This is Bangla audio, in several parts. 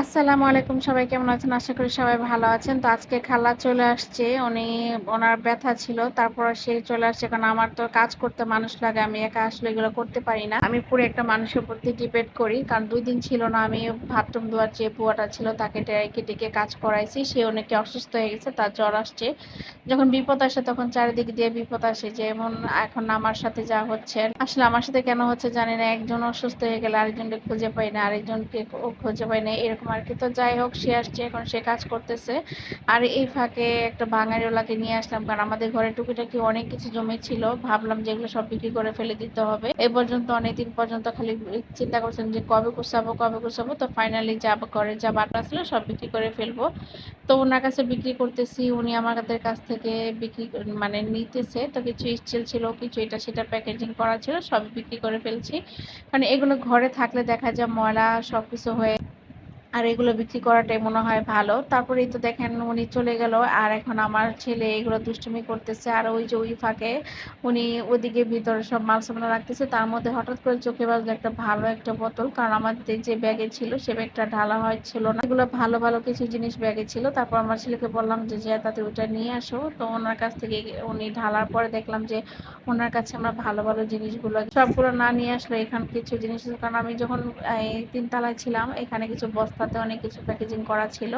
আসসালামু আলাইকুম। সবাই কেমন আছেন? আশা করি সবাই ভালো আছেন। তো আজকে খালা চলে আসছে। উনার ব্যথা ছিল। তারপর সে চলে আসছে কারণ আমার তো কাজ করতে মানুষ লাগে। আমি একা আসলে এগুলো করতে পারি না। আমি পুরো একটা মানুষের প্রতি ডিপেন্ড করি। কারণ ২ দিন ছিল না। আমি বাথরুম ধোয়ার যে বুয়াটা ছিল তাকে ডেকে কাজ করাইছি। সে অনেকে অসুস্থ হয়ে গেছে। তার জ্বর আসছে। যখন বিপদ আসে তখন চারিদিক দিয়ে বিপদ আসে। যেমন এখন আমার সাথে যা হচ্ছে। আসলে আমার সাথে কেন হচ্ছে জানি না। একজন অসুস্থ হয়ে গেলে আরেকজনকে খুঁজে পাই না। আরেকজনকে খুঁজে পাই না। এরকম আরকি। তো যাই হোক সে আসছে এখন সে কাজ করতেছে। আর এই ফাঁকে একটা ভাঙাড়িওয়ালাকে নিয়ে আসলাম। কারণ আমাদের ঘরে টুকিটাকি অনেক কিছু জমি ছিল। ভাবলাম যে এগুলো সব বিক্রি করে ফেলে দিতে হবে। এ পর্যন্ত অনেকদিন পর্যন্ত খালি চিন্তা করছিলাম যে কবে গুছাবো। তো ফাইনালি ঘরে যা বাটা ছিল সব বিক্রি করে ফেলবো। তো উনার কাছে বিক্রি করতেছি। উনি আমাদের কাছ থেকে বিক্রি মানে নিতেছে। তো কিছু স্টিল ছিল, কিছু এটা সেটা প্যাকেজিং করা ছিল। সবই বিক্রি করে ফেলছি। মানে এগুলো ঘরে থাকলে দেখা যায় ময়লা সবকিছু হয়ে আর এগুলো বিক্রি করাটাই মনে হয় ভালো। তারপরেই তো দেখেন উনি চলে গেল। আর এখন আমার ছেলে এগুলো দুষ্টুমি করতেছে। আর ওই যে ওই ফাঁকে উনি ওদিকে ভিতরে সব মাল-সামানা রাখতেছে। তার মধ্যে হঠাৎ করে চোখে বাজলো একটা ভালো একটা বোতল। কারণ আমাদের যে ব্যাগে ছিল সে ব্যাগটা ঢালা হচ্ছিল না। এগুলো ভালো, ভালো কিছু জিনিস ব্যাগে ছিল। তারপর আমার ছেলেকে বললাম যে, "যেয়ে তাড়াতাড়ি ওইটা নিয়ে আসো।" তো ওনার কাছ থেকে উনি ঢালার পরে দেখলাম যে ওনার কাছে আমরা ভালো, ভালো জিনিসগুলো সবগুলো না নিয়ে আসলে এখানে কিছু জিনিস ছিল। কারণ আমি যখন ৩ তলায় ছিলাম এখানে কিছু বস্তাতে অনেক কিছু প্যাকেজিং করা ছিল।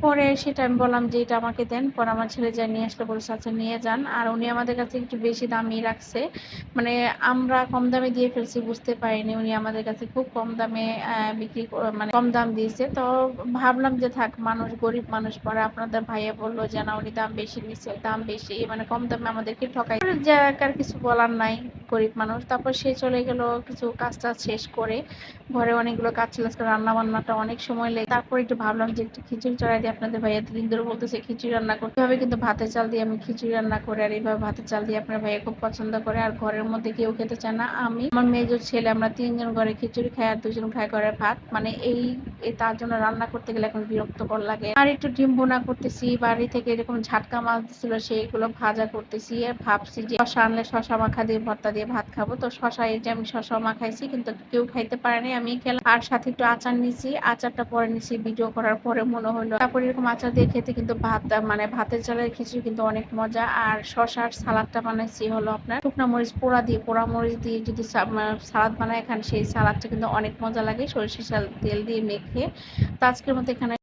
পরে সেটা আমি বললাম যে, "এটা আমাকে দেন।" পরে আমার ছেলে যেয়ে নিয়ে আসলো বলছে, "আচ্ছা নিয়ে যান।" আর উনি আমাদের কাছে একটু বেশি দামই রাখছে। মানে আমরা কম দামে দিয়ে ফেলছি বুঝতে পারিনি। উনি আমাদের কাছে খুব কম দামে বিক্রি মানে কম দাম দিয়েছে। তো ভাবলাম যে থাক মানুষ গরিব মানুষ। পরে আপনাদের ভাইয়া বলল যে, "না উনি দাম বেশি নিছে, দাম বেশি মানে কম দামে আমাদেরকে ঠকাই।" পরে যাক আর কিছু বলার নাই। গরিব মানুষ। তারপর সে চলে গেল কিছু কাজ-টাজ শেষ করে। ঘরে অনেকগুলো কাজ ছিল আজকে রান্না-বান্নাটা অনেক সময় লেগে তারপর একটু ভাবলাম যে একটু খিচুড়ি চড়াই দিই আপনাদের ভাইয়া এতদিন ধরে বলতেছে খিচুড়ি রান্না করতে। এভাবে কিন্তু ভাতের চাল দিয়ে আমি খিচুড়ি রান্না করি আর এইভাবে ভাতের চাল দিয়ে আপনার ভাইয়া খুব পছন্দ করে। আর ঘরের মধ্যে কেউ খেতে চায় না। আমি, আমার মেজো ছেলে আমরা ৩ জন ঘরে খিচুড়ি খাই আর ২ জন খায় ঘরে ভাত। মানে তার জন্য রান্না করতে গেলে এখন বিরক্তকর লাগে। আর একটু ডিম ভুনা করতেছি। বাড়ি থেকে এরকম ঝাটকা মাছ দিছিল সেইগুলো ভাজা করতেছি। আর ভাবছি যে শসা আনলে শসা মাখা দিয়ে ভর্তা দিয়ে ভাত খাবো। তো শসা এই যে আমি শসা মাখাইছি কিন্তু কেউ খাইতে পারেনি আমি খেলাম। আর সাথে একটু আচার নিছি। আচারটা পরে নিছি ভিডিও করার পরে মনে হলো। তারপর এরকম আচার দিয়ে খেতে কিন্তু মানে ভাতের চালের খিচুড়ি কিন্তু অনেক মজা। আর শসার সালাদটা বানাইছি হলো আপনার শুকনা মরিচ পোড়া মরিচ দিয়ে যদি সালাদ বানায় খান সেই সালাদটা কিন্তু অনেক মজা লাগে সরিষার তেল দিয়ে মেখে। তো আজকের মতো এখানে